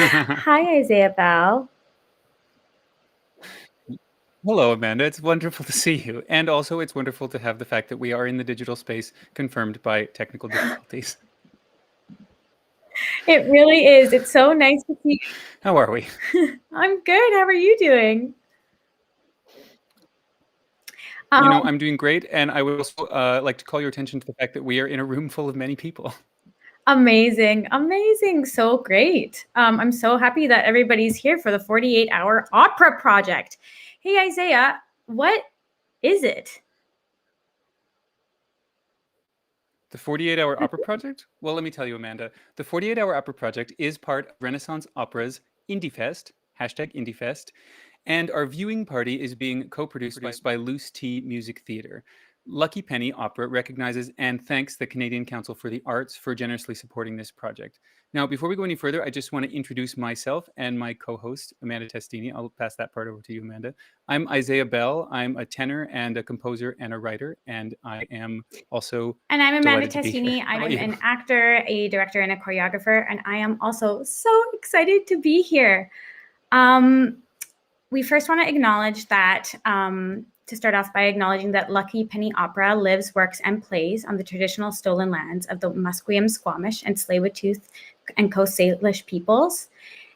Hi, Isaiah Bell. Hello, Amanda. It's wonderful to see you. And also, it's wonderful to have the fact that we are in the digital space confirmed by technical difficulties. It really is. It's so nice to see How are we? you. I'm good. How are you doing? I'm doing great. And I would also like to call your attention to the fact that we are in a room full of many people. Amazing. Amazing. So great. I'm so happy that everybody's here for the 48-hour opera project. Hey, Isaiah, what is it? The 48-hour Opera Project? Well, let me tell you, Amanda. The 48-hour Opera Project is part of Renaissance Opera's IndieFest, #IndieFest, and our viewing party is being co-produced by Loose Tea Music Theatre. Lucky Penny Opera recognizes and thanks the Canadian Council for the Arts for generously supporting this project. Now, before we go any further, I just want to introduce myself and my co-host, Amanda Testini. I'll pass that part over to you, Amanda. I'm Isaiah Bell. I'm a tenor and a composer and a writer, and I am also And I'm Amanda delighted to be here. Testini. How I'm about you? an actor, a director, and a choreographer, and I am also so excited to be here. We first want to acknowledge that, to start off by acknowledging that Lucky Penny Opera lives, works, and plays on the traditional stolen lands of the Musqueam, Squamish, and Tsleil-Waututh and Coast Salish peoples.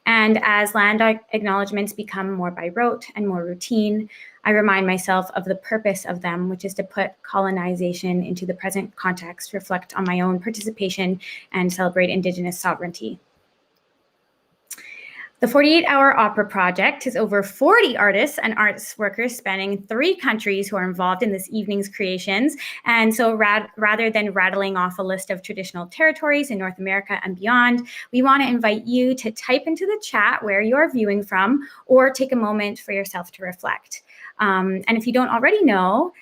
And as land acknowledgements become more by rote and more routine, I remind myself of the purpose of them, which is to put colonization into the present context, reflect on my own participation, and celebrate Indigenous sovereignty. The 48-hour Opera Project is over 40 artists and arts workers spanning 3 countries who are involved in this evening's creations. And so rather than rattling off a list of traditional territories in North America and beyond, we want to invite you to type into the chat where you're viewing from or take a moment for yourself to reflect. And if you don't already know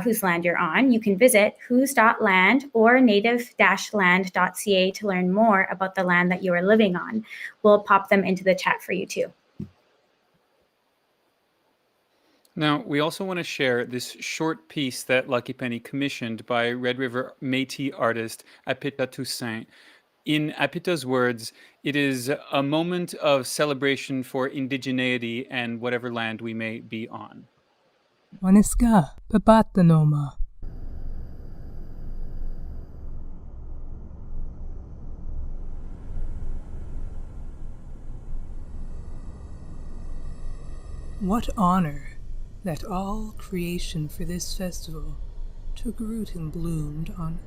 whose land you're on, you can visit whose.land or native-land.ca to learn more about the land that you are living on. We'll pop them into the chat for you too. Now, we also want to share this short piece that Lucky Penny commissioned by Red River Métis artist Apita Toussaint. In Apita's words, it is a moment of celebration for indigeneity and whatever land we may be on. Waniska, Papatanoma. What honor that all creation for this festival took root and bloomed on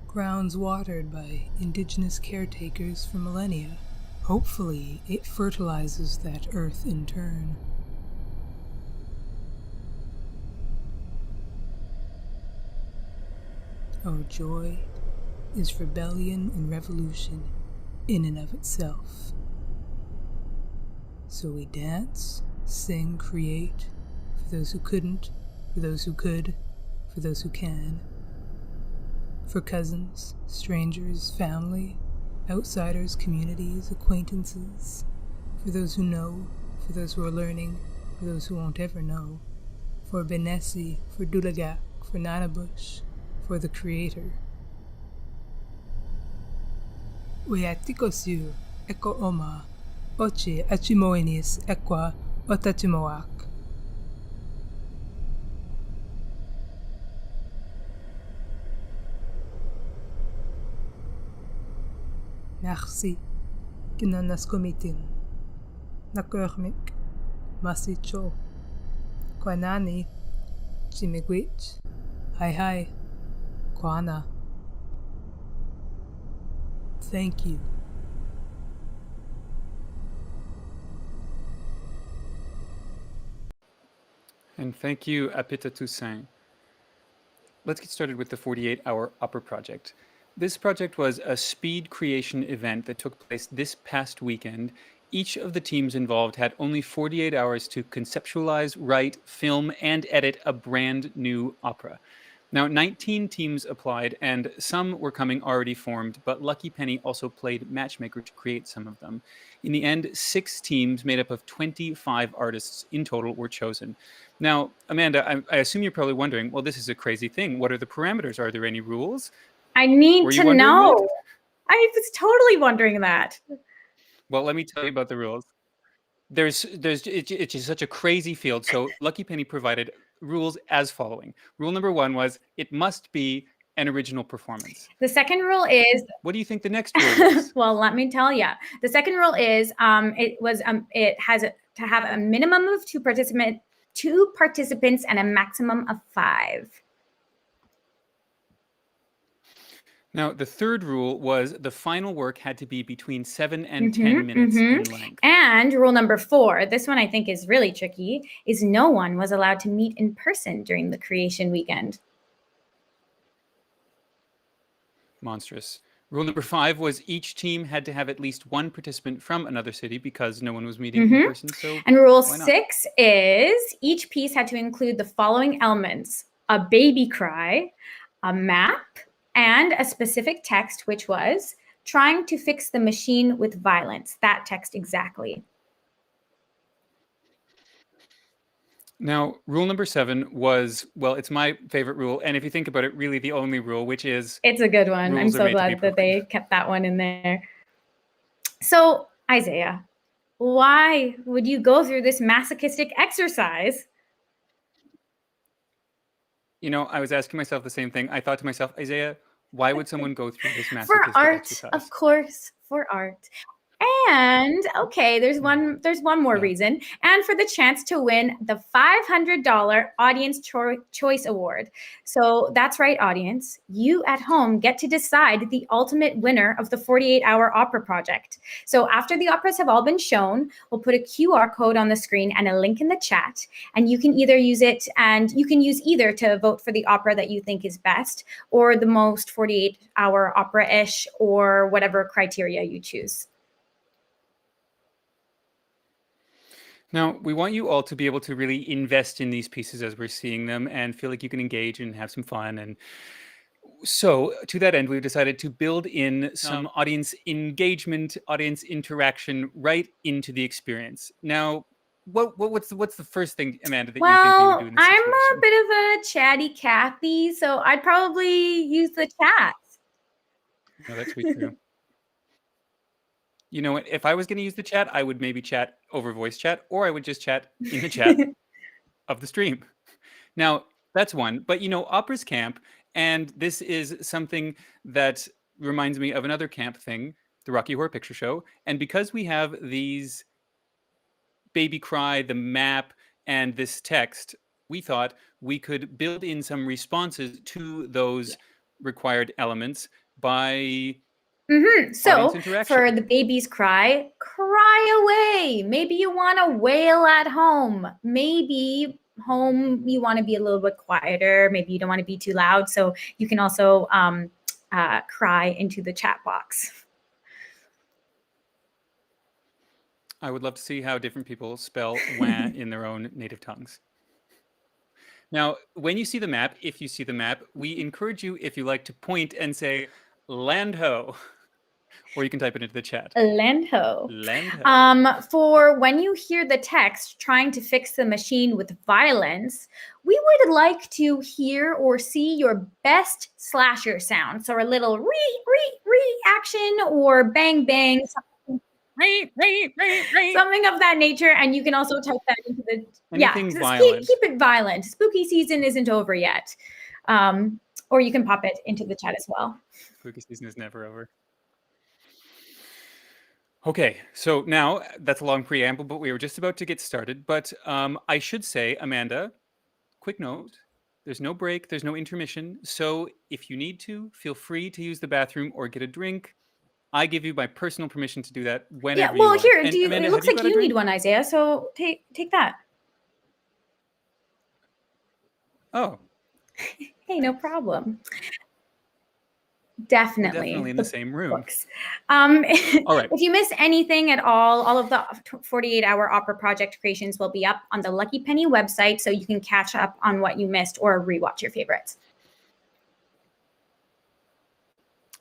grounds watered by indigenous caretakers for millennia. Hopefully, it fertilizes that earth in turn. Our joy is rebellion and revolution in and of itself. So we dance, sing, create, for those who couldn't, for those who could, for those who can. For cousins, strangers, family, outsiders, communities, acquaintances. For those who know, for those who are learning, for those who won't ever know. For Benesi, for Dulagak, for Nanabush, for the Creator. Weatikosu, Eko Oma, Oche Achimoenis, Ekwa, Otachimoak. Merci, Kinanaskomitin, Nakurmik, Masicho, Kwanani, Chimigwich, Hi, Kwana. Thank you. And thank you, Apita Toussaint. Let's get started with the 48-hour Opera Project. This project was a speed creation event that took place this past weekend. Each of the teams involved had only 48 hours to conceptualize, write, film, and edit a brand new opera. Now, 19 teams applied, and some were coming already formed, but Lucky Penny also played matchmaker to create some of them. In the end, 6 teams made up of 25 artists in total were chosen. Now, Amanda, I assume you're probably wondering, well, this is a crazy thing. What are the parameters? Are there any rules? I need to know. I was totally wondering that. Well, let me tell you about the rules. It's just such a crazy field. So Lucky Penny provided rules as following. Rule number 1 was it must be an original performance. The second rule is, What do you think the next rule was? well, let me tell you. The second rule is it has to have a minimum of two participants and a maximum of 5. Now, the third rule was the final work had to be between 7 and 10 minutes in length. And rule number 4, this one I think is really tricky, is no one was allowed to meet in person during the creation weekend. Monstrous. Rule number 5 was each team had to have at least one participant from another city because no one was meeting in person. So And rule why not? 6 is each piece had to include the following elements: a baby cry, a map, and a specific text, which was trying to fix the machine with violence. That text exactly. Now, rule number 7 was, well, it's my favorite rule. And if you think about it, really the only rule, which is It's a good one. I'm rules are so made to be glad that broken. they kept that one in there. So, Isaiah, why would you go through this masochistic exercise? You know, I was asking myself the same thing. I thought to myself, Isaiah, why would someone go through this For masochistic art, exercise? of course, for art. And okay, there's one more reason, and for the chance to win the $500 Audience Choice Award. So that's right, audience. You at home get to decide the ultimate winner of the 48-hour opera project. So after the operas have all been shown, we'll put a QR code on the screen and a link in the chat, and you can either use it, and you can use either to vote for the opera that you think is best, or the most 48-hour opera-ish, or whatever criteria you choose. Now, we want you all to be able to really invest in these pieces as we're seeing them and feel like you can engage and have some fun. And so, to that end, we've decided to build in some audience engagement, audience interaction right into the experience. Now, what's the first thing, Amanda, that you think we would do in this I'm situation? a bit of a chatty Cathy, so I'd probably use the chat. No, that's sweet too. You know what? If I was going to use the chat, I would maybe chat over voice chat, or I would just chat in the chat of the stream. Now, that's one. But, you know, Opera's camp, and this is something that reminds me of another camp thing, the Rocky Horror Picture Show. And because we have these baby cry, the map, and this text, we thought we could build in some responses to those required elements by So audience interaction. for the baby's cry away. Maybe you want to wail at home. Maybe home you want to be a little bit quieter. Maybe you don't want to be too loud. So you can also cry into the chat box. I would love to see how different people spell wah in their own native tongues. Now, when you see the map, if you see the map, we encourage you, if you like, to point and say, Landho. Or you can type it into the chat. Landho. Landho. For when you hear the text trying to fix the machine with violence, we would like to hear or see your best slasher sound. So a little action or bang bang, something of that nature. And you can also type that into the violent. Keep it violent. Spooky season isn't over yet. Or you can pop it into the chat as well. Spooky season is never over. Okay, so now that's a long preamble, but we were just about to get started. But I should say, Amanda, quick note, there's no break, there's no intermission. So if you need to, feel free to use the bathroom or get a drink. I give you my personal permission to do that whenever you want. Here, Amanda, it looks like you need one, Isaiah, so take that. Oh. Hey, no problem. Definitely in the same room. Books. All right. If you miss anything at all of the 48-hour opera project creations will be up on the Lucky Penny website, so you can catch up on what you missed or rewatch your favorites.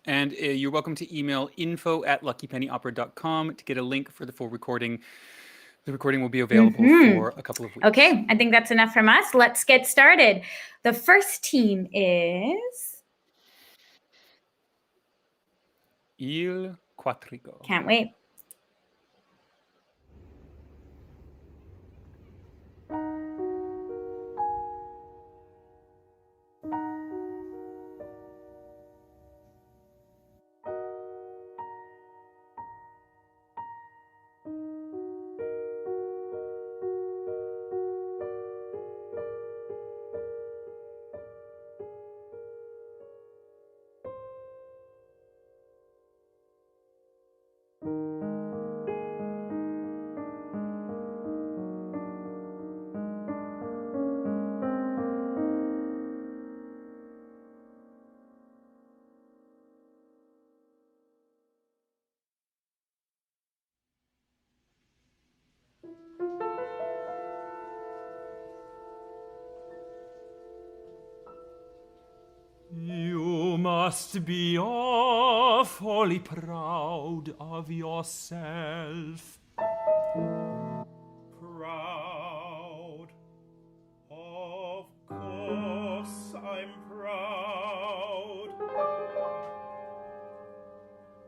And you're welcome to email info@luckypennyopera.com to get a link for the full recording. The recording will be available for a couple of weeks. Okay, I think that's enough from us. Let's get started. The first team is Il Quattrico. Can't wait. You must be awfully proud of yourself. Proud. Of course I'm proud.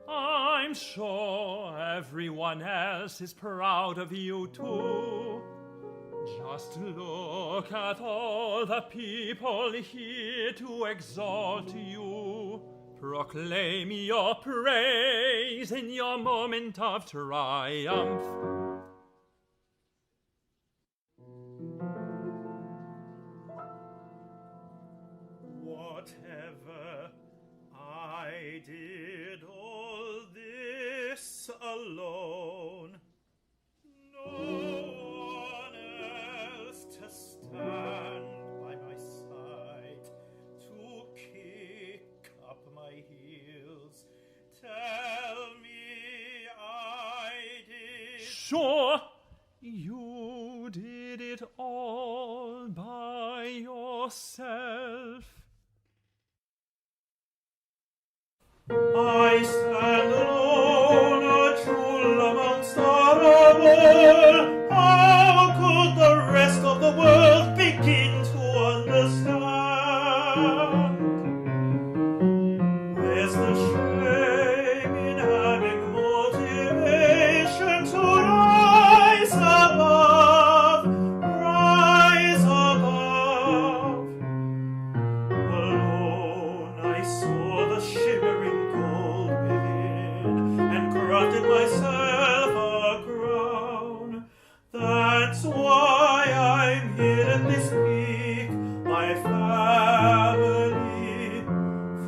I'm sure everyone else is proud of you too. Just look at all the people here to exalt you. Proclaim your praise in your moment of triumph. Whatever I did all this alone. No one else to stand by my side, to kick up my heels. Tell me I did. Sure, you did it all by yourself. I stand alone, a jewel amongst our rubble. How could the rest of the world begin to understand? There's the shame in having motivation to rise above, rise above. Alone I saw the shimmering gold within, and granted myself a crown. That's why I'm here at this peak, my family.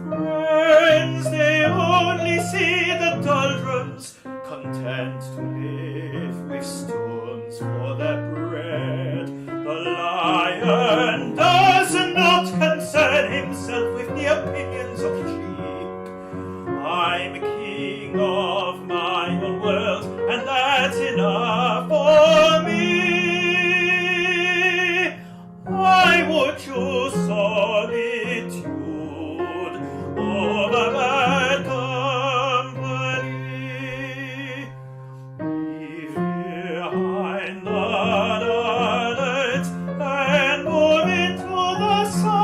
Friends, they only see the doldrums, content to live with stones for their bread. The lion does not concern himself with the opinions of sheep. I'm king of my own world, and that's enough for me. I would choose solitude over bad company. Leave behind the night and move into the sun.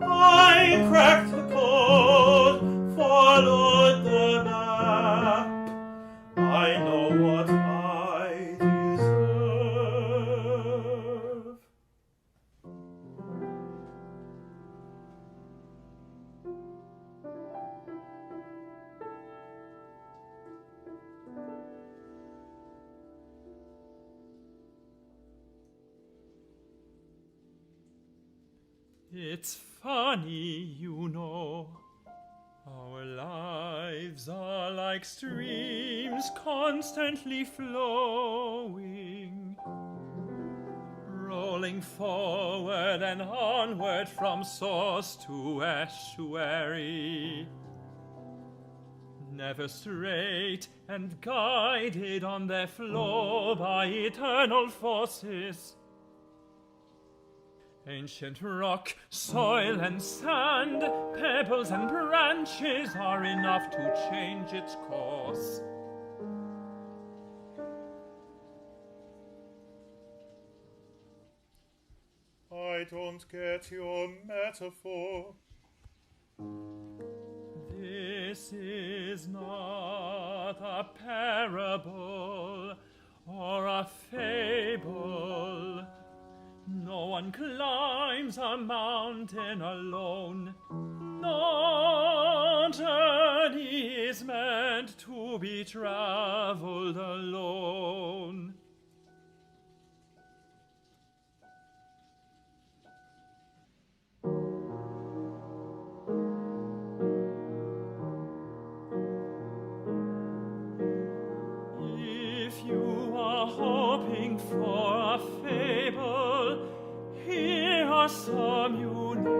I cracked the code, followed the map. I know what I deserve. It's funny, you know. Our lives are like streams constantly flowing, rolling forward and onward from source to estuary, never straight and guided on their flow by eternal forces. Ancient rock, soil and sand, pebbles and branches are enough to change its course. I don't get your metaphor. This is not a parable or a fable. No one climbs a mountain alone. No journey is meant to be traveled alone. If you are hoping for a fable, here are some you know.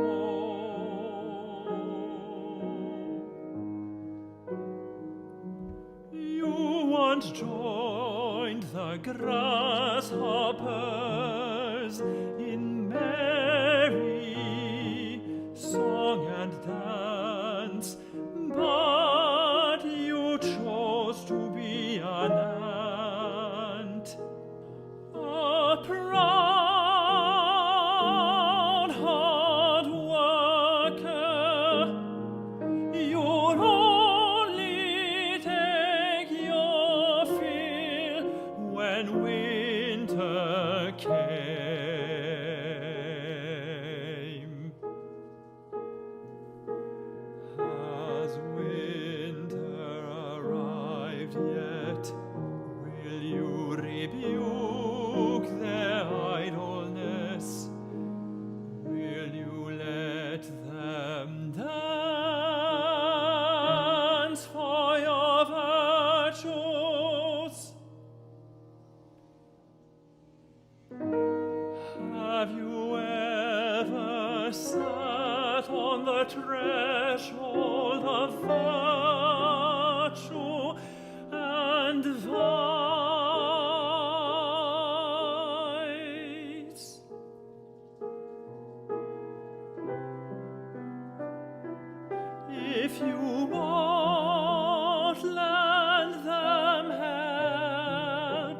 You once joined the grasshoppers in merry song and dance, but you chose to be an ant, a proud hard worker. You'd only take your fill when winter came. Has winter arrived yet? Will you rebuke their idleness? Will you let them dance for your virtues? Have you ever sat on the threshold of virtue and vice? If you won't lend them help,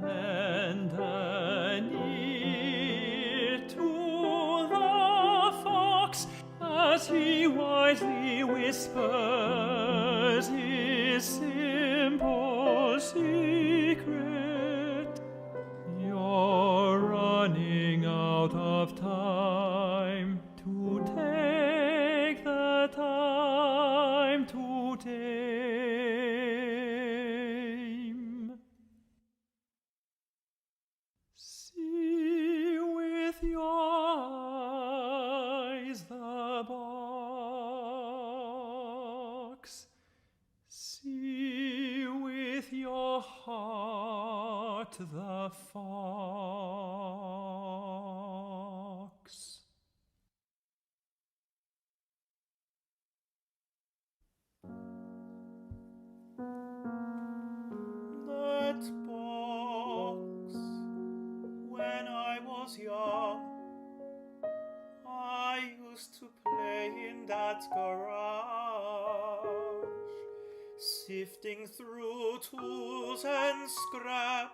lend an ear to the fox as he wisely whispers his simple secret. You're running out of time to take the time to tame. See with your eyes the box. See with your heart the fox. That box, when I was young, I used to play in that garage, sifting through tools and scrap.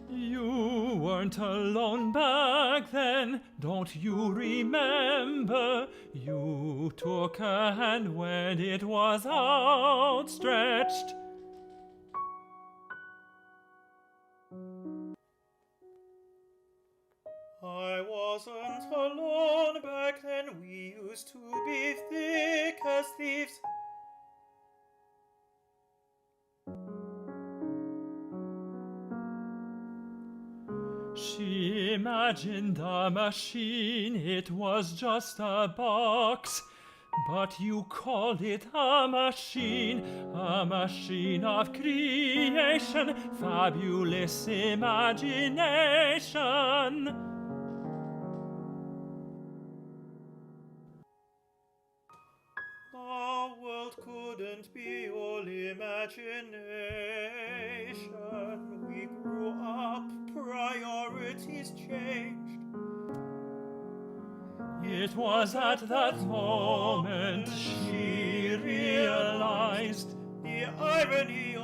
You weren't alone back then, don't you remember? You took a hand when it was outstretched. I wasn't alone back then, we used to be thick as thieves. She imagined a machine, it was just a box. But you called it a machine of creation, fabulous imagination. The world couldn't be all imagination. We grew up, priorities changed. It was at that moment she realized the irony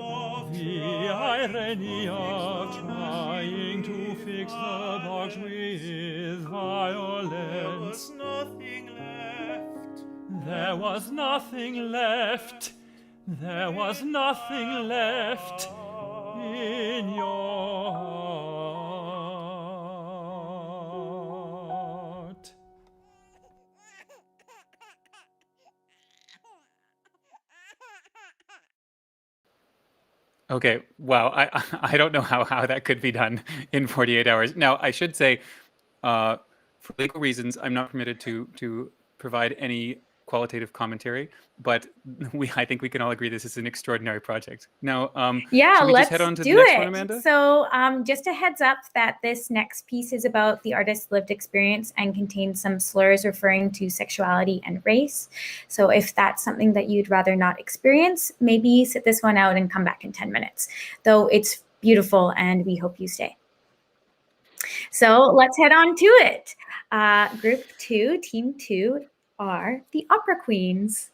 of trying to fix the box with There violence. was nothing left. There was nothing left. There was nothing left in your heart. Okay, wow. I don't know how that could be done in 48 hours. Now, I should say, for legal reasons, I'm not permitted to provide any qualitative commentary, but I think we can all agree this is an extraordinary project. Now, Yeah, should we let's just head on to do the next it. one, Amanda? So, just a heads up that this next piece is about the artist's lived experience and contains some slurs referring to sexuality and race. So, if that's something that you'd rather not experience, maybe sit this one out and come back in 10 minutes. Though it's beautiful, and we hope you stay. So let's head on to it. Group 2, Team 2 are the Opera Queens.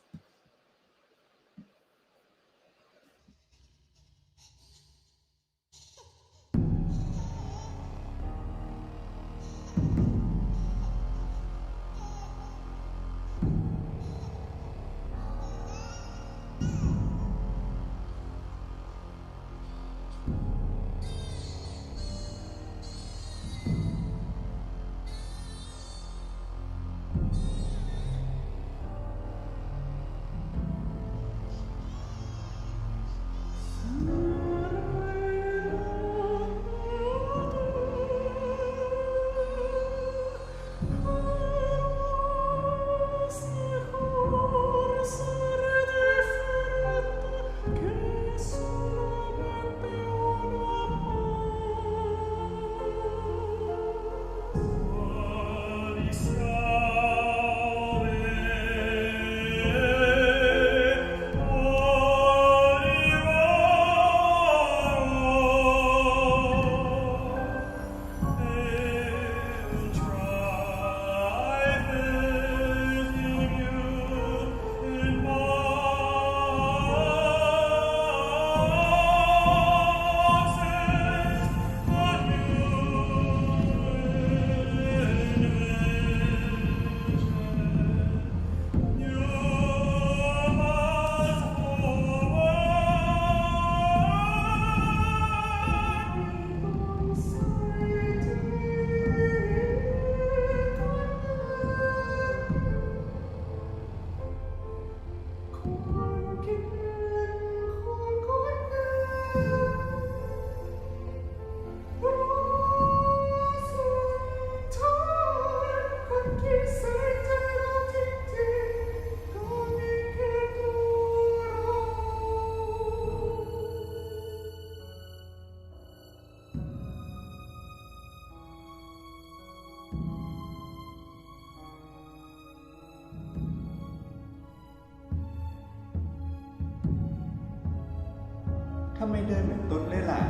Không ai đơn mình tốt lên lại.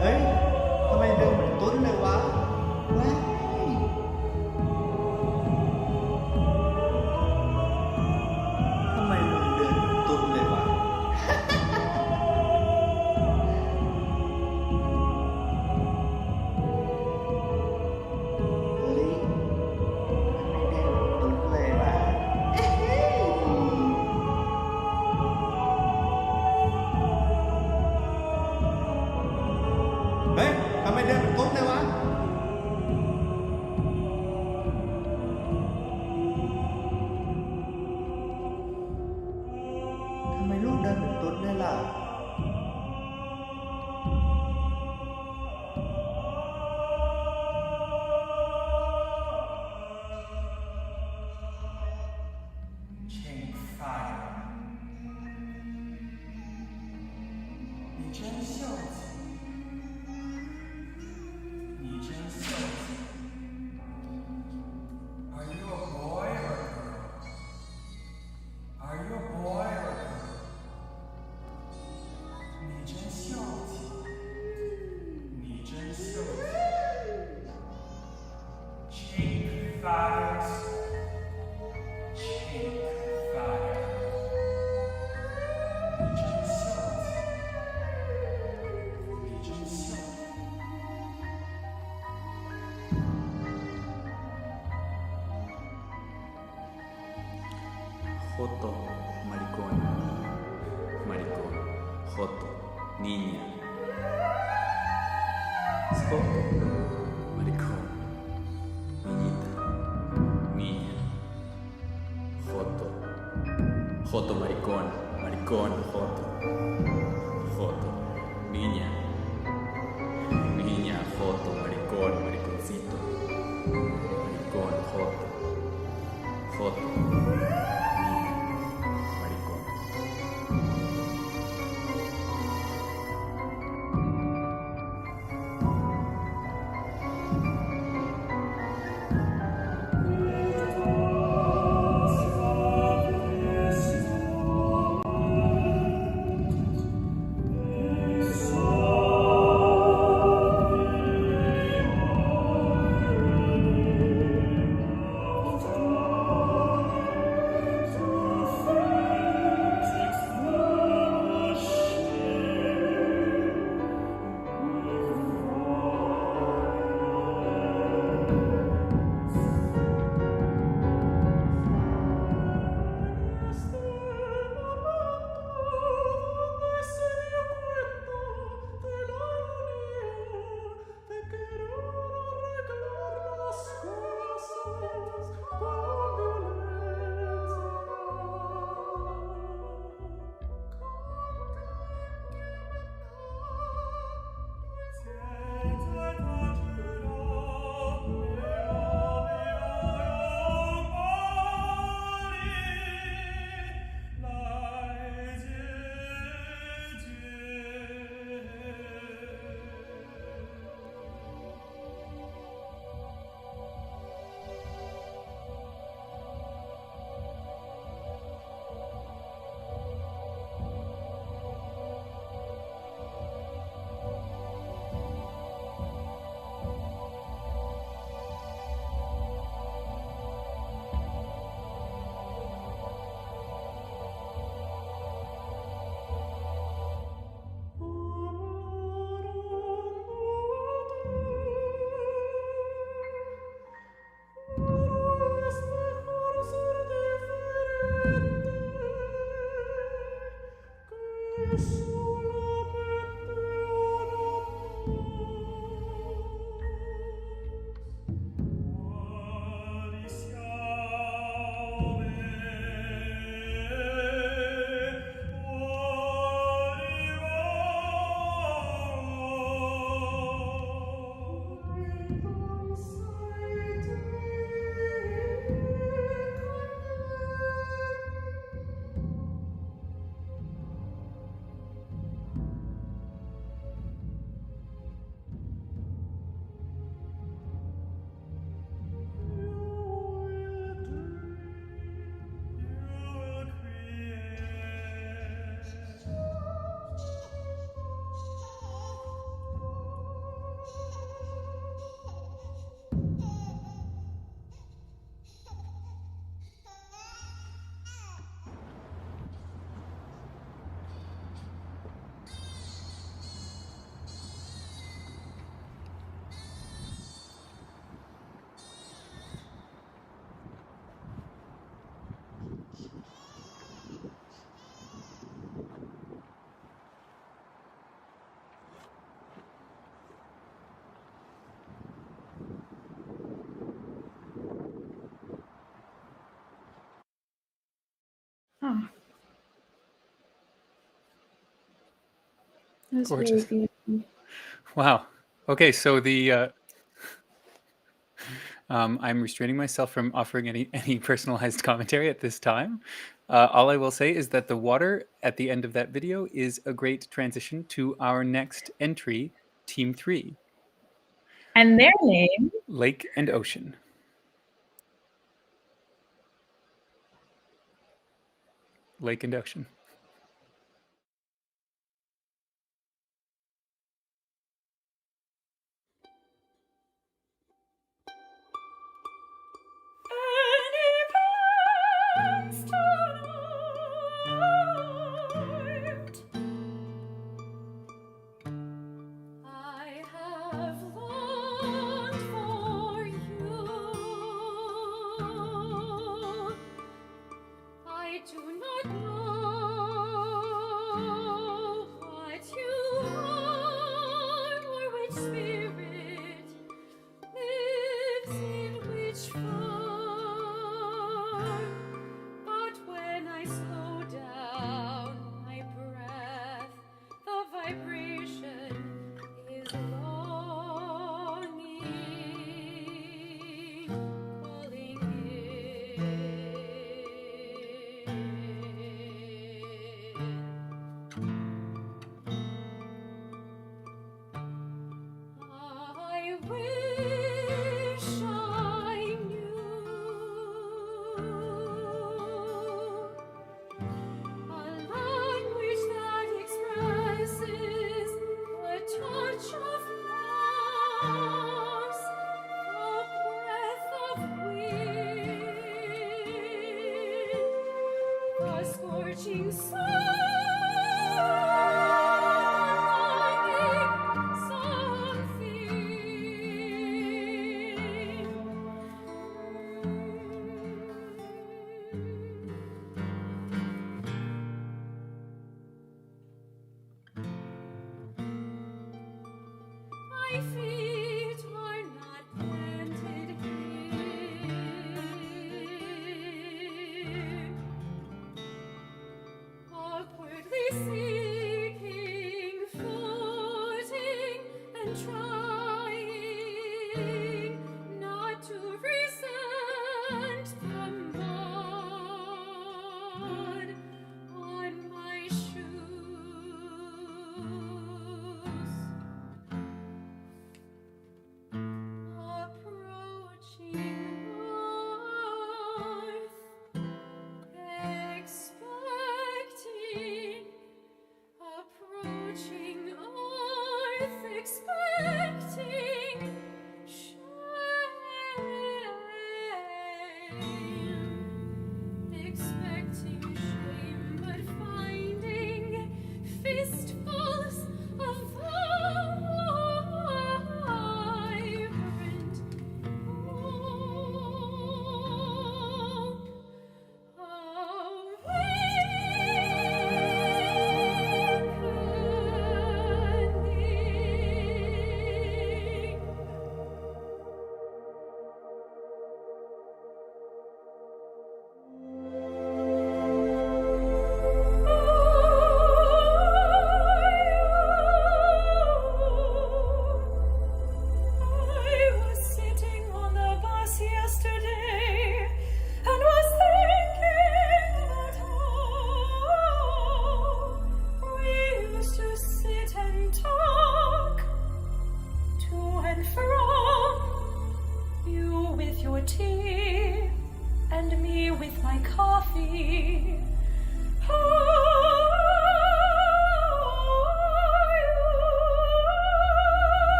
Ấy, không ai đơn mình tốt lên quá. Quá. Không ai đơn mình tốt lên quá. Joto, maricón, maricón, Joto, niña. Joto, maricón, niñita, niña. Joto, Joto, maricón, maricón, Joto, Joto, niña, niña, Joto. That's really Gorgeous. beautiful. Wow. Okay, so the I'm restraining myself from offering any personalized commentary at this time. All I will say is that the water at the end of that video is a great transition to our next entry, Team 3, And their name Lake and Ocean. Lake and Ocean. I have longed for you. I do not know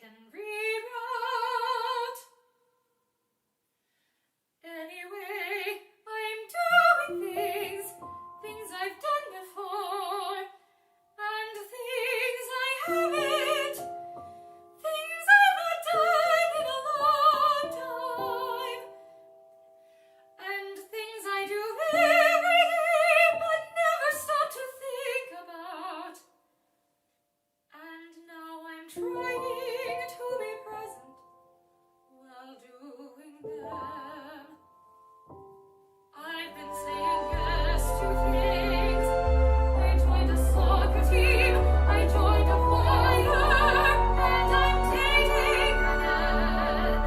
can reroute. Anyway, I'm doing things I've done before, and things I haven't, things I've not done in a long time, and things I do every day but never stop to think about. And now I'm trying to be present while doing them. I've been saying yes to things. I joined a soccer team, I joined a choir, and I'm dating again.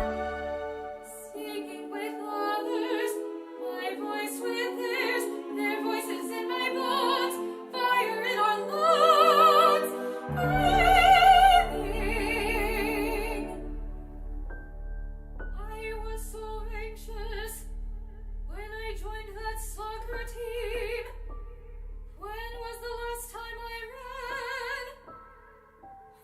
Singing with others, my voice with theirs, their voices in my bones, fire in our lungs, breathing. I was so anxious when I joined that soccer team. When was the last time I ran?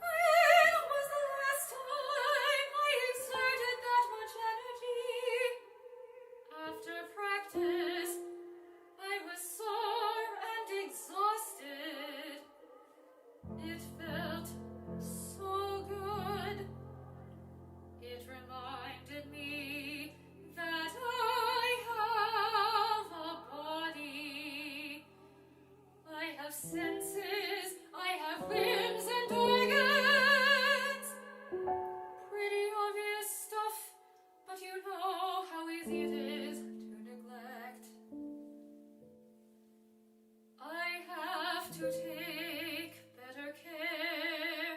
When was the last time I exerted that much energy? After practice, I was sore and exhausted. It felt so good. It reminded me that I have a body. I have senses, I have limbs and organs. Pretty obvious stuff, but you know how easy it is to neglect. I have to take better care.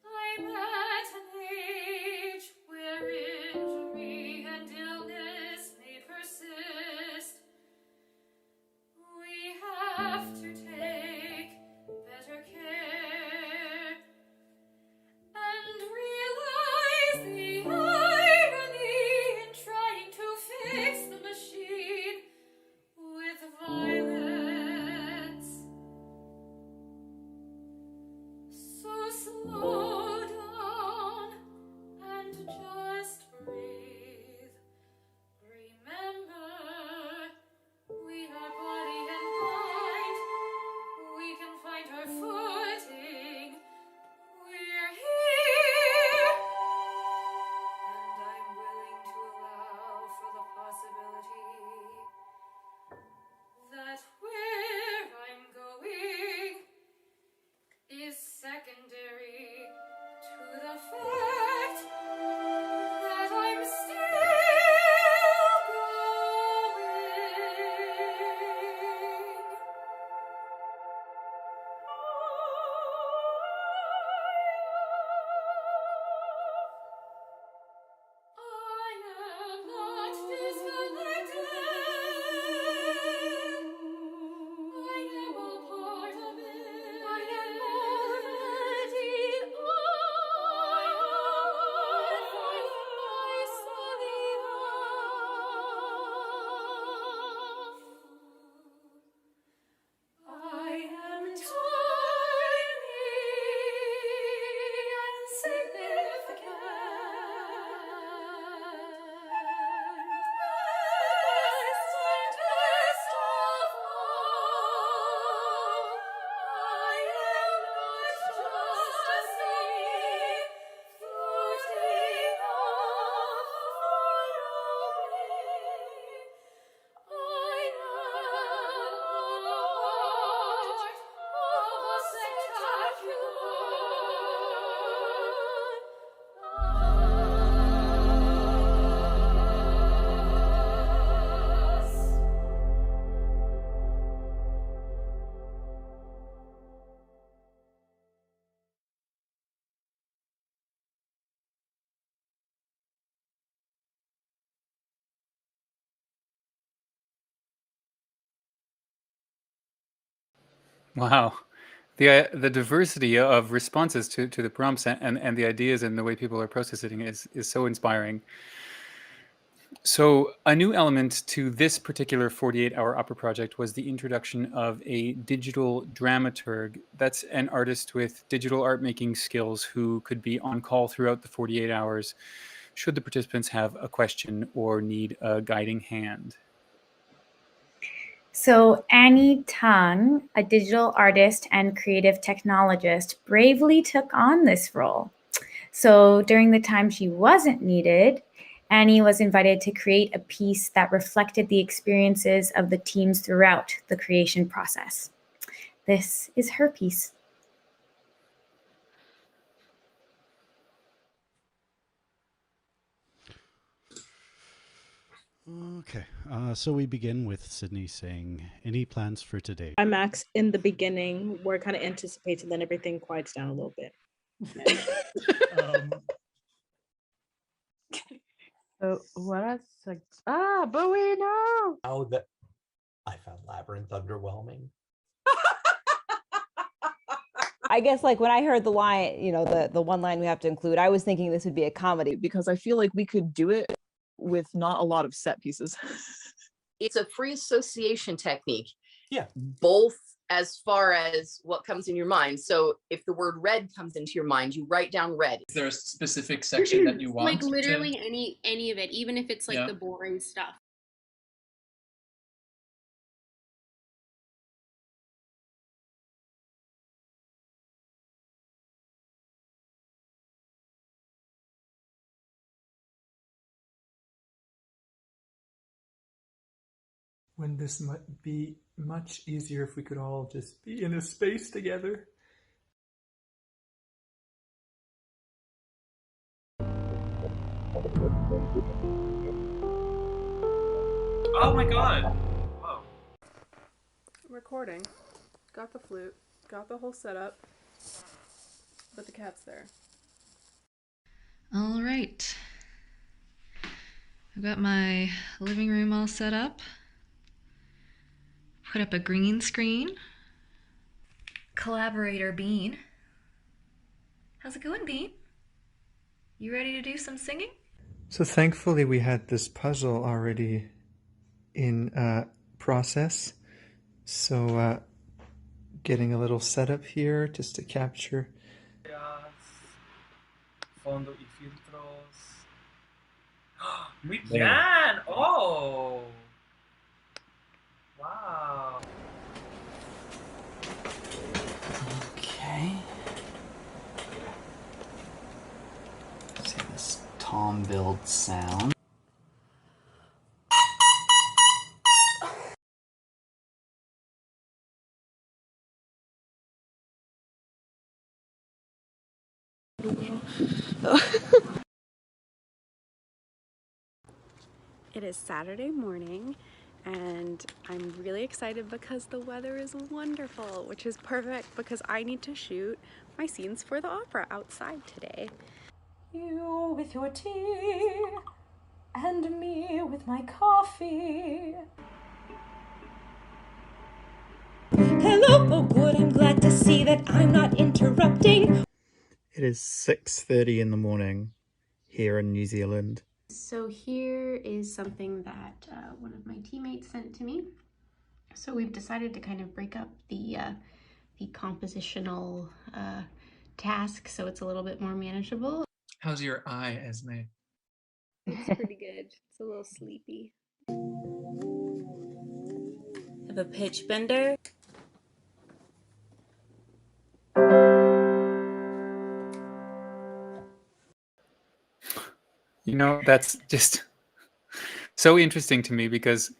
I'm at an age where injury and illness may persist. We have to take better care and realize the irony in trying to fix the machine with violence. So slow down and just breathe. Remember, we are body and mind. We can find our footing. We're here. And I'm willing to allow for the possibility that where I'm going is secondary to the fact that I'm still going. I am not disconnected. I am a part of it. I am already I am tiny and significant. Best and best of all, I am not just a sea floating off far away. I am a part of a spectacular. Wow. The diversity of responses to the prompts and the ideas and the way people are processing is so inspiring. So, a new element to this particular 48-hour opera project was the introduction of a digital dramaturg. That's an artist with digital art making skills who could be on call throughout the 48 hours should the participants have a question or need a guiding hand. So Annie Tung, a digital artist and creative technologist, bravely took on this role. So during the time she wasn't needed, Annie was invited to create a piece that reflected the experiences of the teams throughout the creation process. This is her piece. Okay, so we begin with Sydney saying, any plans for today? Climax in the beginning, we're kind of anticipating, then everything quiets down a little bit. So what else? But we know. Now that I found Labyrinth underwhelming. I guess like when I heard the line, you know, the one line we have to include, I was thinking this would be a comedy because I feel like we could do it with not a lot of set pieces. It's a free association technique. Yeah. Both as far as what comes in your mind. So if the word red comes into your mind, you write down red. Is there a specific section that you want? Like literally any of it, even if it's like Yeah. the boring stuff. When this might be much easier if we could all just be in a space together. Oh my god! Whoa. Recording. Got the flute. Got the whole setup. But the cat's there. All right. I've got my living room all set up. Put up a green screen. Collaborator Bean. How's it going, Bean? You ready to do some singing? So thankfully we had this puzzle already in process. So getting a little setup here just to capture. Fondo y filtros. Muy bien! Oh! Wow. Okay. See this Tom build sound. It is Saturday morning and I'm really excited because the weather is wonderful, which is perfect because I need to shoot my scenes for the opera outside today. You with your tea and me with my coffee. Hello, oh good, I'm glad to see that I'm not interrupting. It is 6:30 in the morning here in New Zealand. So here is something that one of my teammates sent to me. So we've decided to kind of break up the compositional task so it's a little bit more manageable. How's your eye, Esme? It's pretty good. It's a little sleepy. Have a pitch bender. You know, that's just so interesting to me because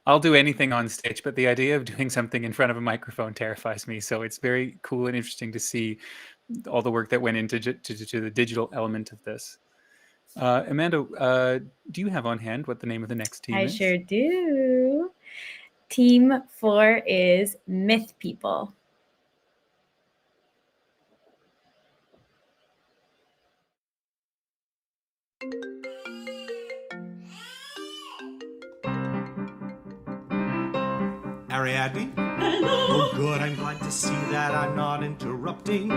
I'll do anything on stage, but the idea of doing something in front of a microphone terrifies me. So it's very cool and interesting to see all the work that went into to the digital element of this. Amanda, do you have on hand what the name of the next team is? I sure do. Team 4 is Myth People. Ariadne? Hello. Oh, good. I'm glad to see that I'm not interrupting.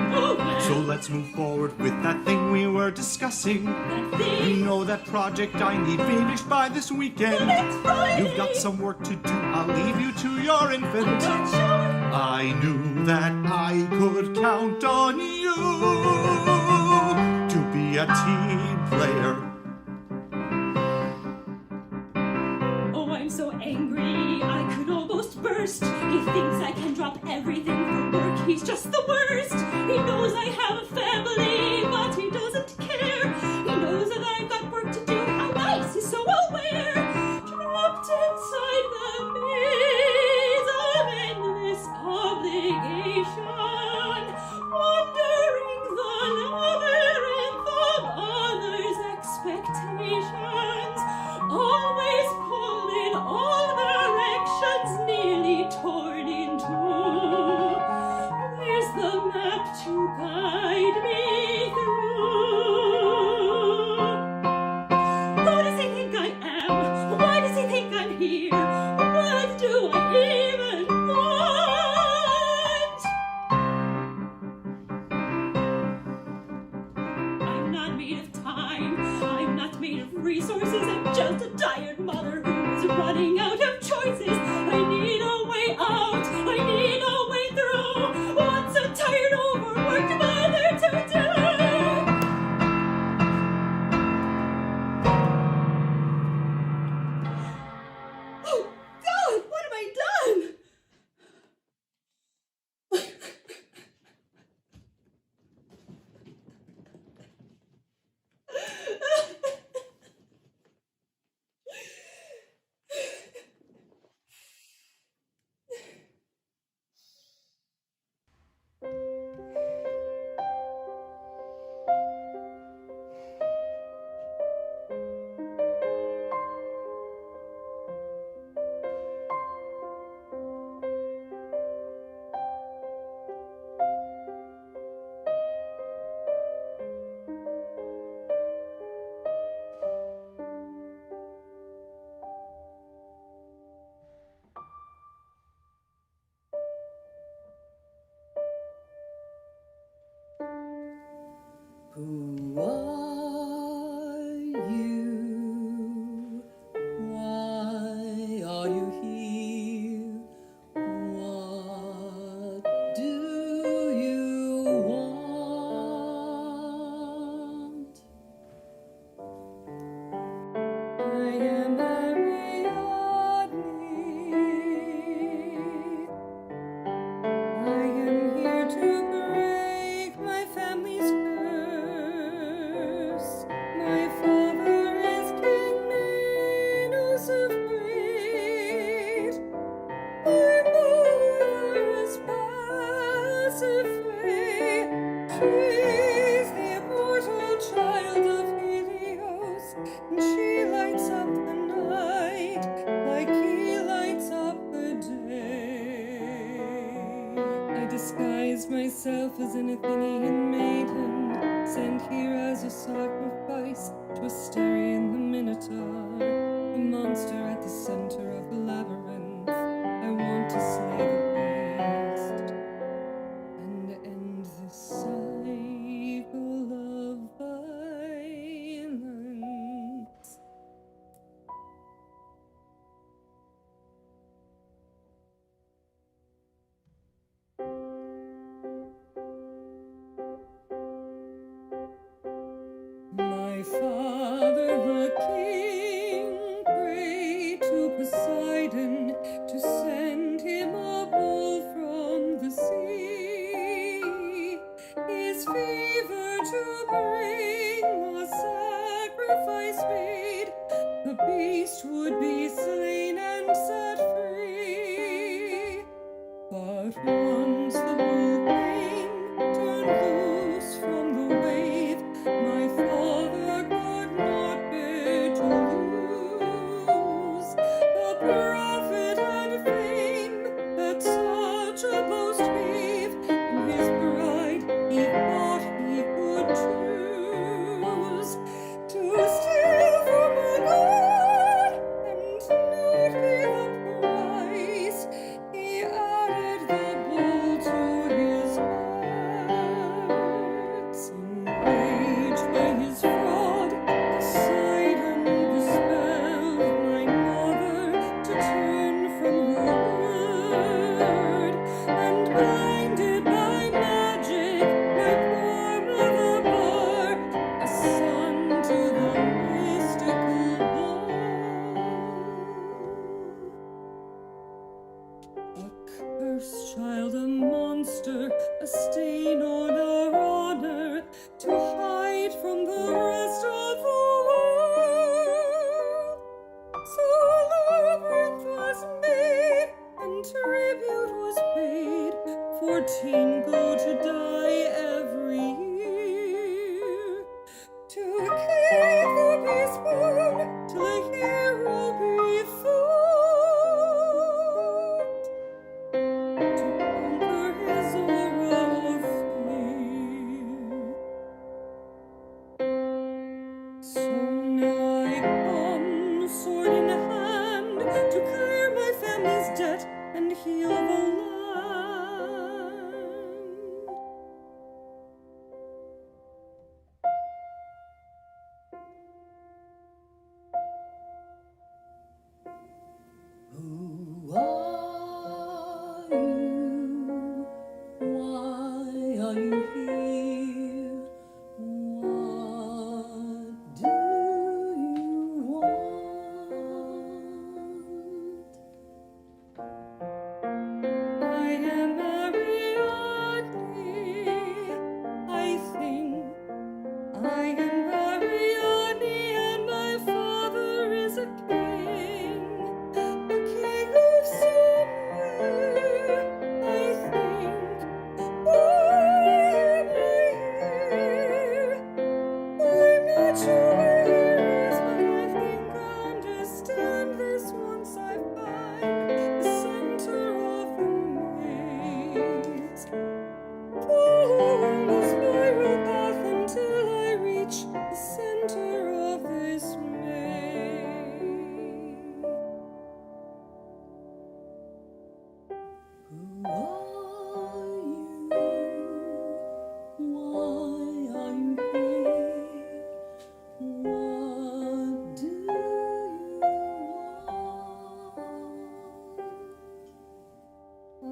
So let's move forward with that thing we were discussing. You know that project I need finished by this weekend. You've got some work to do. I'll leave you to your infant. I knew that I could count on you to be a team player. Oh, I'm so angry, I could almost burst. He thinks I can drop everything for work. He's just the worst. He knows I have a family, but he doesn't care. He knows that I've got work to do. How nice, he's so aware. Trapped inside the maze of endless obligation, wondering the labyrinth of others' expectations, always pulled in all directions, nearly torn in two. Where's the map to guide me through? Who does he think I am? Why does he think I'm here? What do I even want? I'm not made of time. I'm not made of resources. I'm just a tired mother who's running out of choices. I need a way out. I need a way through. What's a tired, overworked mother to do? Oh, God, what have I done? Who are you? Why are you here? What do you want? I am Ariadne. I am here to break my family's curse. My father is King Minos of Crete. My mother is Pasiphae. She's the immortal child of Helios, and she lights up the night like he lights up the day. I disguised myself as an Athenian maiden, sent here as a sacrifice to Asterion the Minotaur, the monster at the center of the labyrinth. I want to slay the beast and end this cycle of violence. My father, the king, prayed to Poseidon to send him a bull from the sea. His fever to bring a sacrifice made, the beast would be slain and set free. But once the bull came, turned loose from the wave, my father could not bear to lose the profit and fame that such a boast gave. And his bride he thought he could choose to steal from a god and spoon till a hero be found to conquer his aura of fear. So now I come, sword in hand, to clear my family's debt and heal the land. Who are you? Why are you here? What do you want? I am Ariadne. I think I am Ariadne, and my father is a king of somewhere. I think, why am I here? I'm not sure where here is, but I think I understand this once I find the center of the maze. Follow the spiral path until I reach the center of this maze. Who are you? Why are you here? What do you want?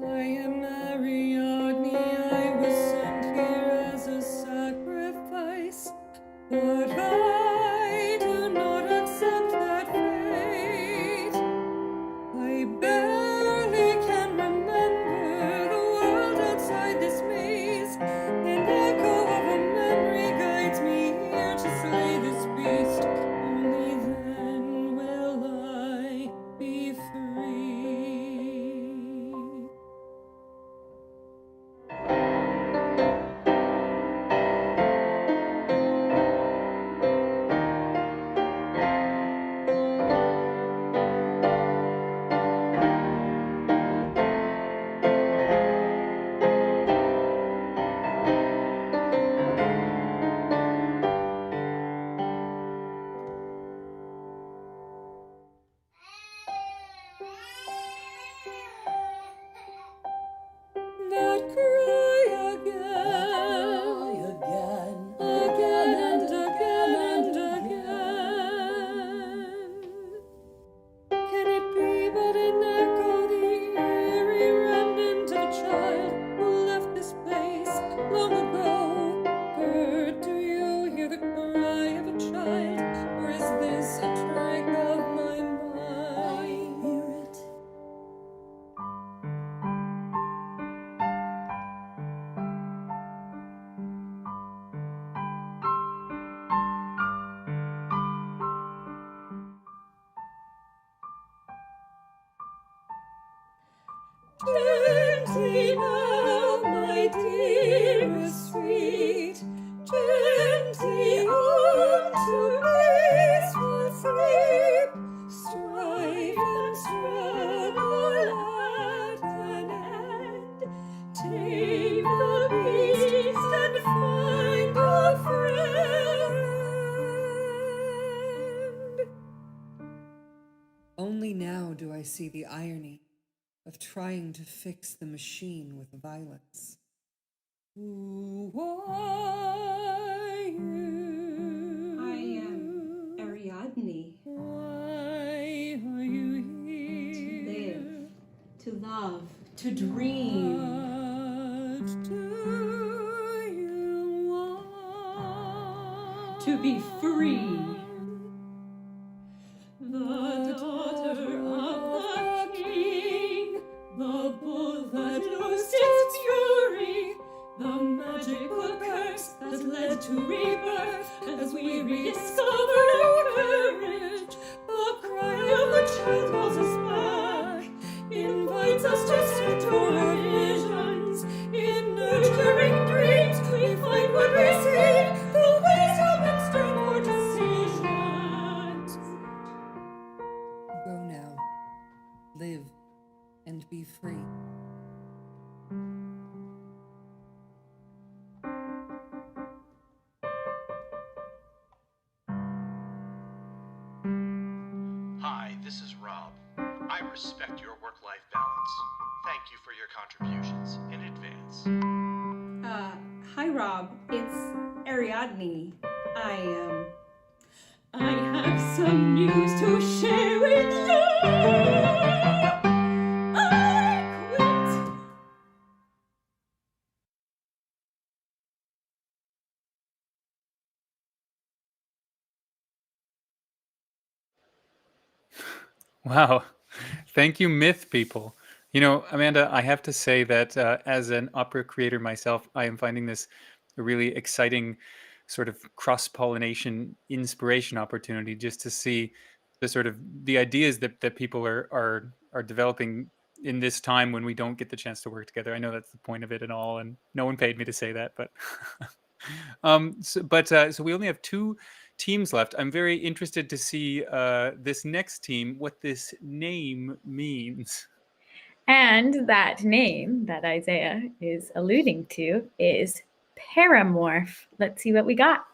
I am Ariadne. I was sent here as a sacrifice, but I do not accept that fate. I barely can remember the world outside this maze. An echo of a memory guides me here to slay this beast. Only then will I be free. That cry again, again and again and again. Can it be but an echo, the eerie remnant of a child who left this place long ago? Bird, do you hear the cry of a child, or is this a trick of my mind? I hear it. Gently now, my dearest sweet, gently on to peaceful sleep. Strife and struggle at an end. Tame the beast and find a friend. Only now do I see the irony of trying to fix the machine with violence. Who are you? I am Ariadne. Why are you here? To live, to love, to dream. What do you want? to be free. The daughter of the king, the bull that loosed its fury, the magical curse that led to rebirth as we rediscover our courage. The cry of a child calls us back, invites us to center our visions. In nurturing dreams we find what we seek, the wisdom and strength for decision. be free. Hi, this is Rob. I respect your work-life balance. Thank you for your contributions in advance. Hi Rob, it's Ariadne. I have some news to share with you. I quit. Wow. Thank you, myth people. You know, Amanda, I have to say that as an opera creator myself, I am finding this a really exciting sort of cross-pollination inspiration opportunity just to see the sort of the ideas that people are developing in this time when we don't get the chance to work together. I know that's the point of it and all, and no one paid me to say that, but so we only have two teams left. I'm very interested to see this next team, what this name means. And that name that Isaiah is alluding to is Paramorph. Let's see what we got.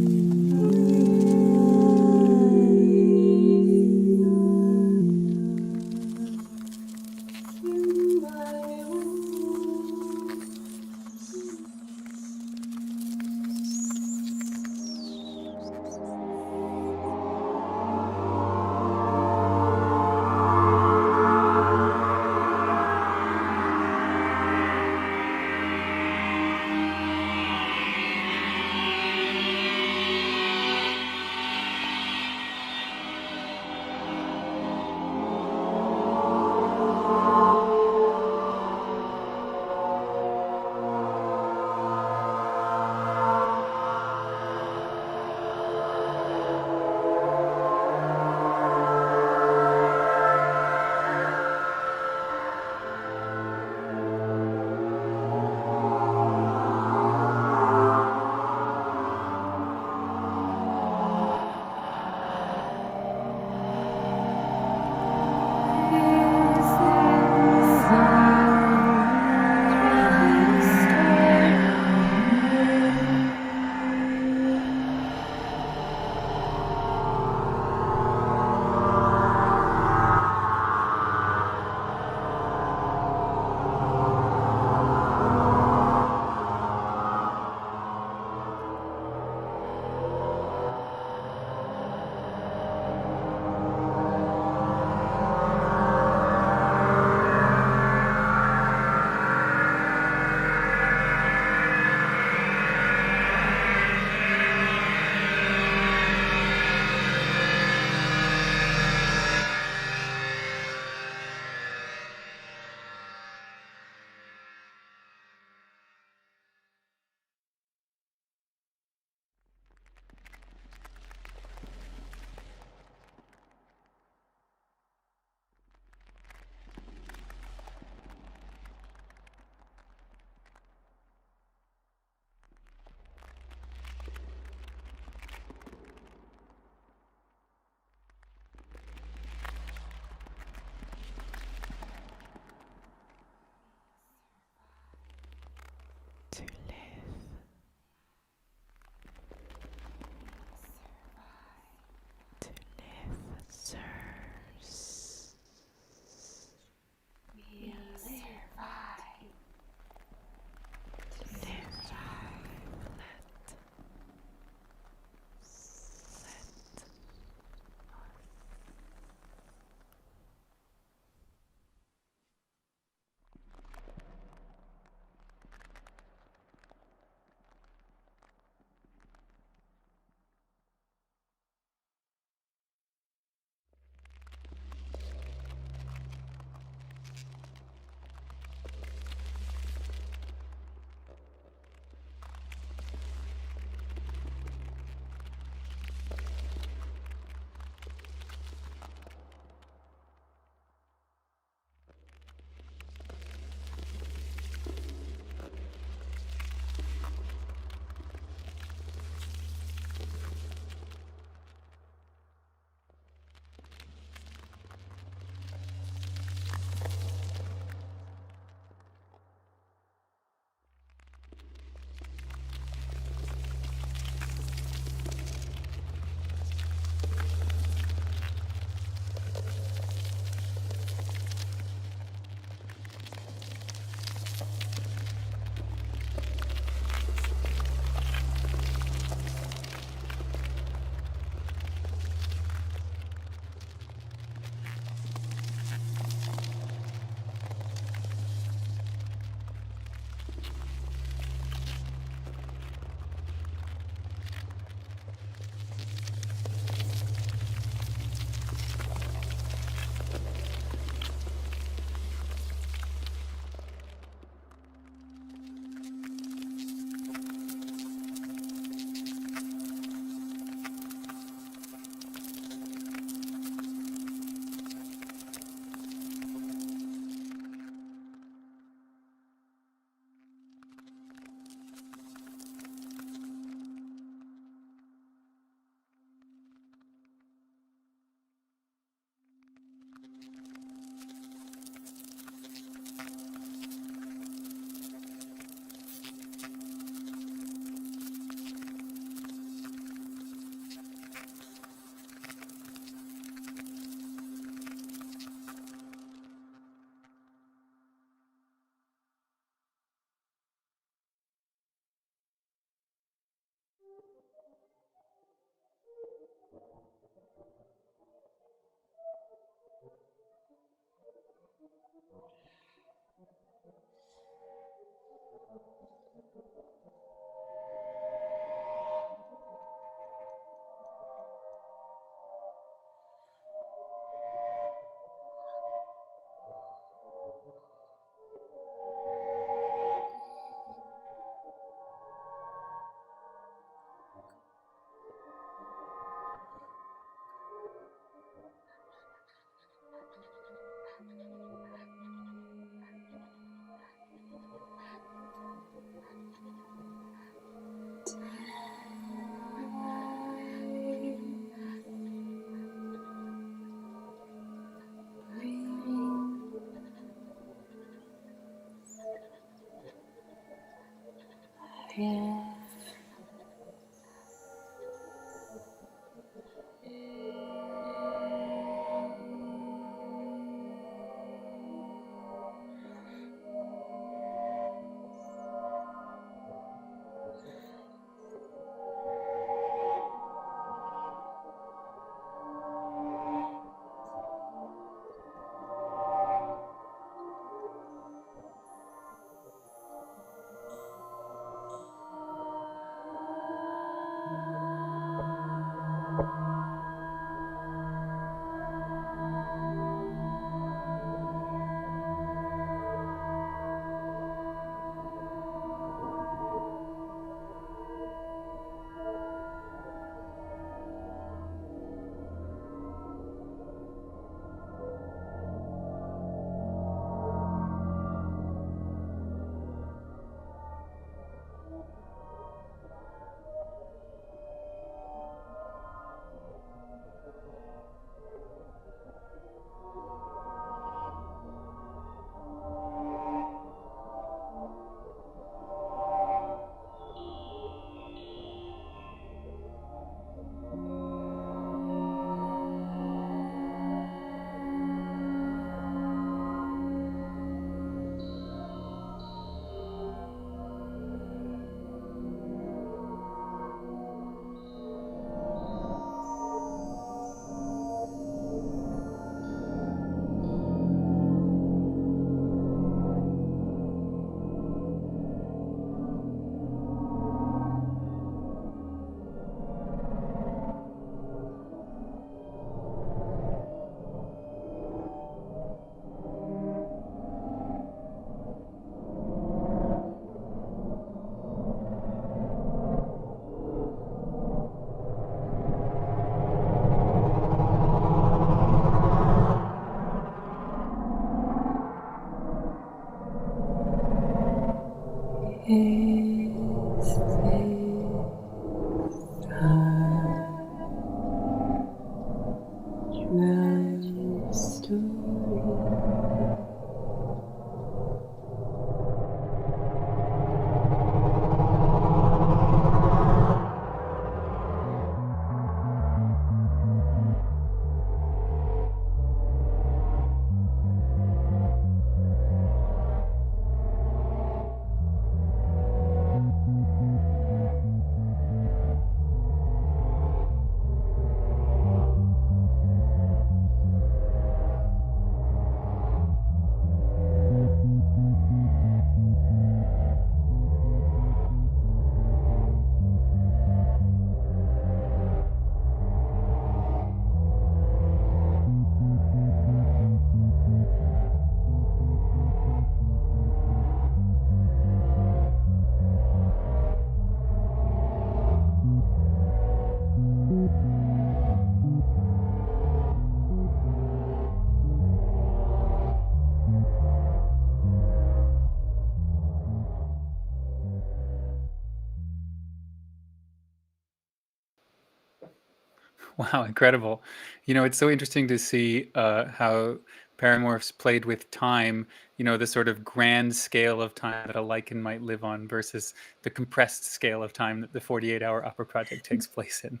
Wow, incredible. It's so interesting to see how Paramorphs played with time, the sort of grand scale of time that a lichen might live on versus the compressed scale of time that the 48-hour opera project takes place in.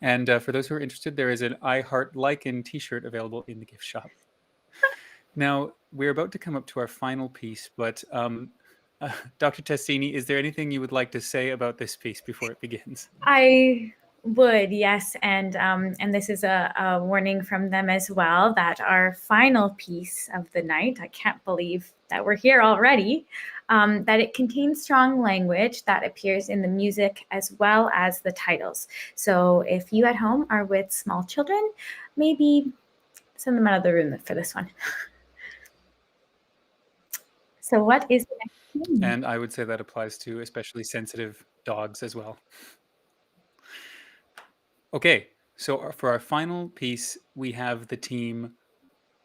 And for those who are interested, there is an I Heart Lichen t-shirt available in the gift shop. Now, we're about to come up to our final piece, but Dr. Testini, is there anything you would like to say about this piece before it begins? I would, yes, and this is a warning from them as well that our final piece of the night, I can't believe that we're here already, that it contains strong language that appears in the music as well as the titles. So if you at home are with small children, maybe send them out of the room for this one. So what is the next thing? And I would say that applies to especially sensitive dogs as well. Okay, so for our final piece, we have the team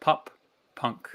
Pop Punk.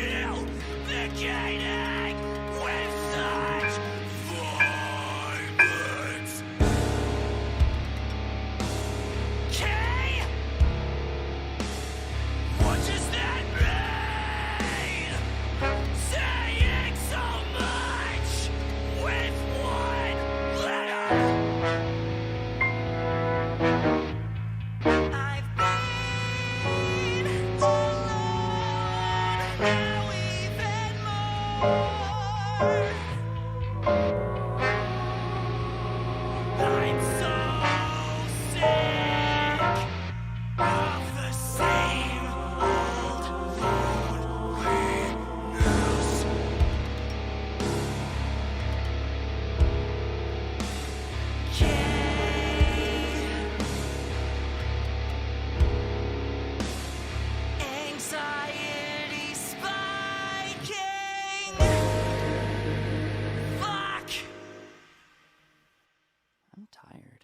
feel the gaining with such violence. Kay? What does that mean? Saying so much with one letter. I've been alone now even more. I'm so sick of the same old lonely news. Anxiety spiking. Fuck. I'm tired.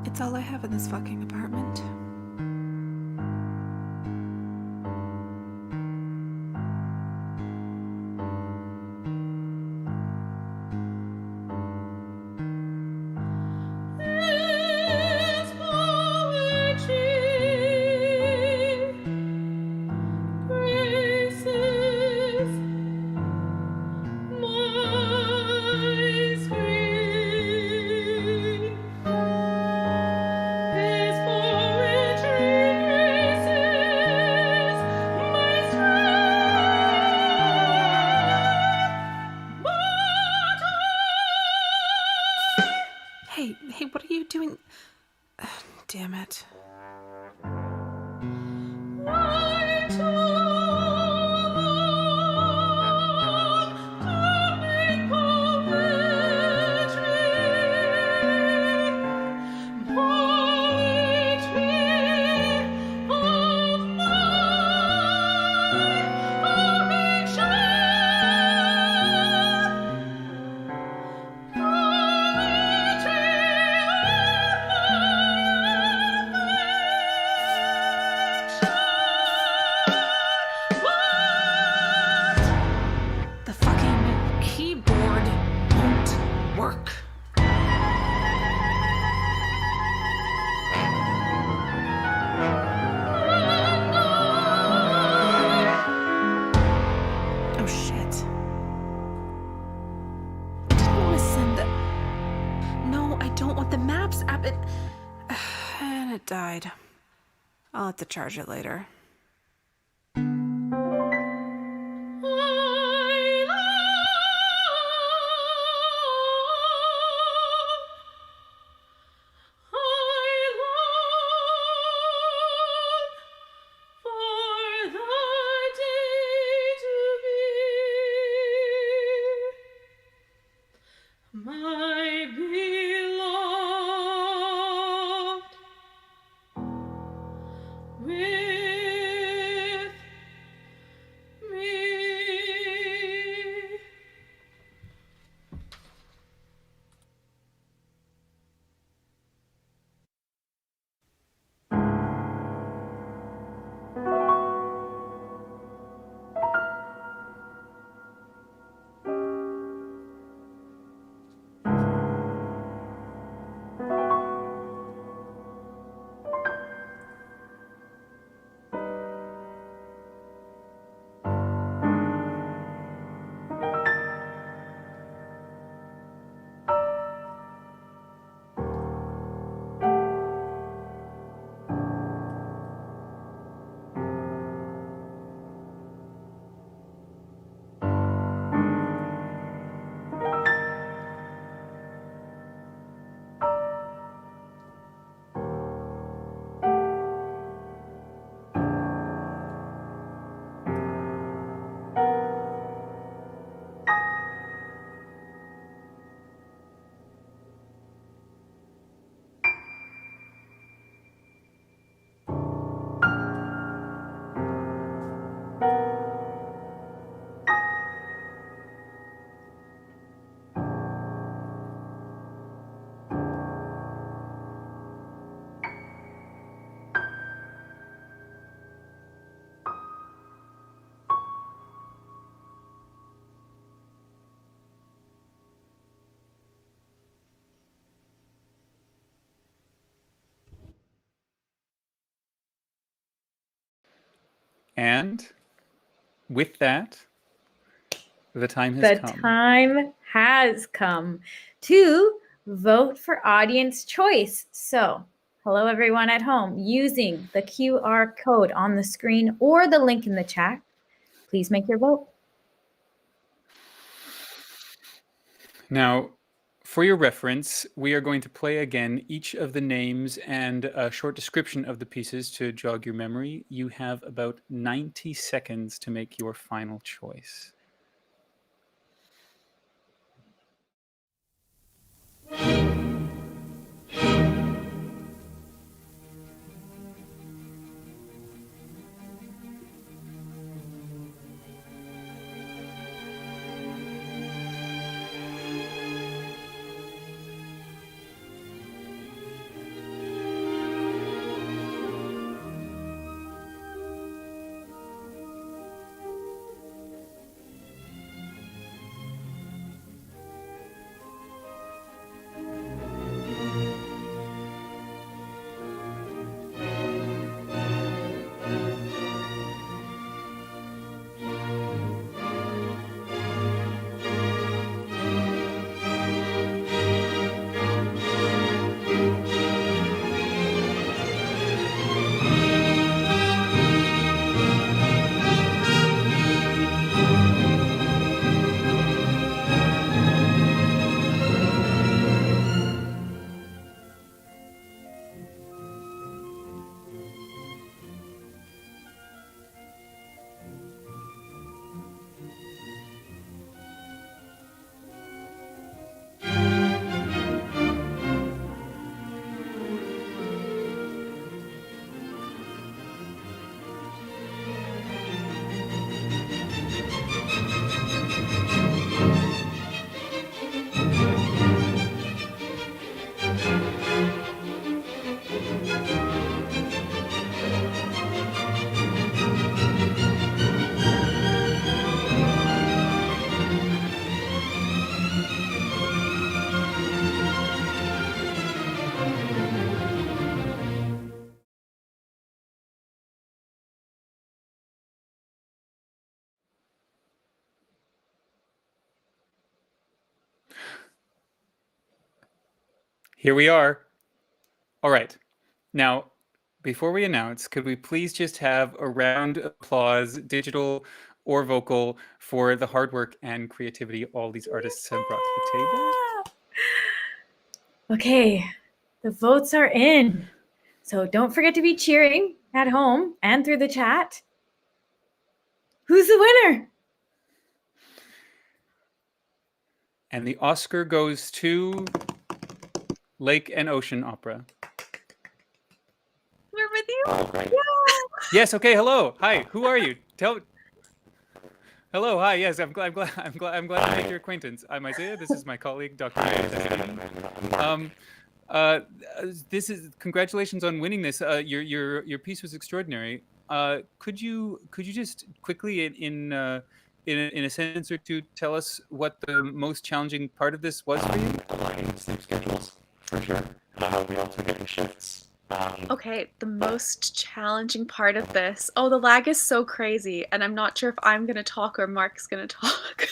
It's all I have in this fucking apartment. Hey, what are you doing? Damn it. but... And it died. I'll have to charge it later. My beloved, with me. And with that, the time has The come. time has come to vote for audience choice. So, hello everyone at home, using the QR code on the screen or the link in the chat, please make your vote. Now, for your reference, we are going to play again each of the names and a short description of the pieces to jog your memory. You have about 90 seconds to make your final choice. Here we are. All right. Now, before we announce, could we please just have a round of applause, digital or vocal, for the hard work and creativity all these artists have brought to the table? Okay, the votes are in. So don't forget to be cheering at home and through the chat. Who's the winner? And the Oscar goes to Lake and Ocean Opera. We're with you. Yes. Okay. Hello. Hi. Who are you? Hello. Hi. Yes. I'm glad to make your acquaintance. I'm Isaiah. This is my colleague, Dr. This is congratulations on winning this. Your piece was extraordinary. Could you just quickly in a sentence or two tell us what the most challenging part of this was for you? Aligning sleep schedules, for sure. We also getting shifts. Okay, the most challenging part of this. Oh, the lag is so crazy, and I'm not sure if I'm gonna talk or Mark's gonna talk.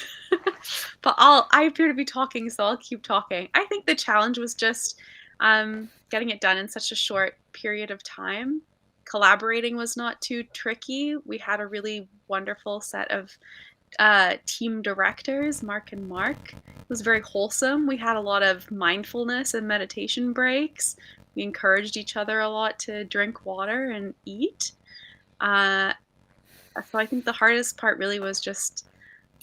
But I appear to be talking, so I'll keep talking. I think the challenge was just getting it done in such a short period of time. Collaborating was not too tricky. We had a really wonderful set of team directors, Mark and Mark. It was very wholesome. We had a lot of mindfulness and meditation breaks. We encouraged each other a lot to drink water and eat. So I think the hardest part really was just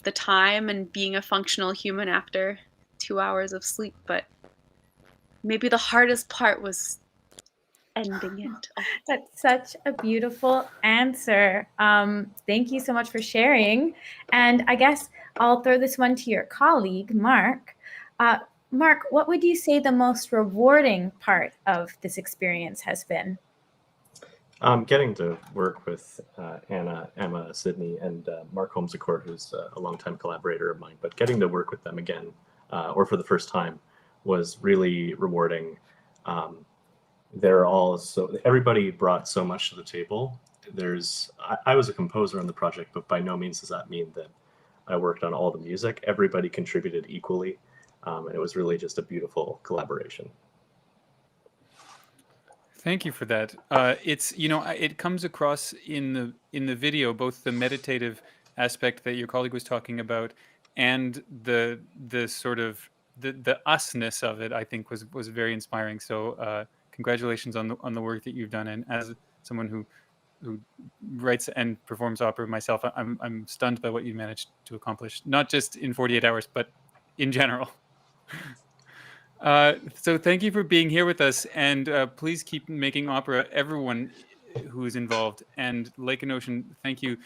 the time and being a functional human after 2 hours of sleep. But maybe the hardest part was ending it. That's such a beautiful answer. Thank you so much for sharing. And I guess I'll throw this one to your colleague, Mark. Mark, what would you say the most rewarding part of this experience has been? Getting to work with Anna, Emma, Sydney, and Mark Holmes-Accord, who's a longtime collaborator of mine, but getting to work with them again, or for the first time, was really rewarding. Everybody brought so much to the table. I was a composer on the project, but by no means does that mean that I worked on all the music. Everybody contributed equally. And it was really just a beautiful collaboration. Thank you for that. It comes across in the video, both the meditative aspect that your colleague was talking about, and the sort of the usness of it. I think was very inspiring. So congratulations on the work that you've done. And as someone who writes and performs opera myself, I'm stunned by what you managed to accomplish, not just in 48 hours, but in general. So thank you for being here with us, and please keep making opera, everyone who is involved. And Lake and Ocean, thank you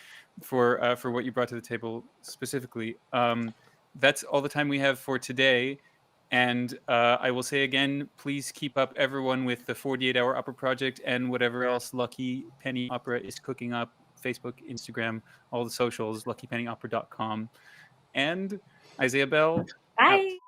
for what you brought to the table specifically. That's all the time we have for today. And I will say again, please keep up everyone with the 48-hour Opera Project and whatever else Lucky Penny Opera is cooking up. Facebook, Instagram, all the socials, luckypennyopera.com. And Isaiah Bell. Bye. Out.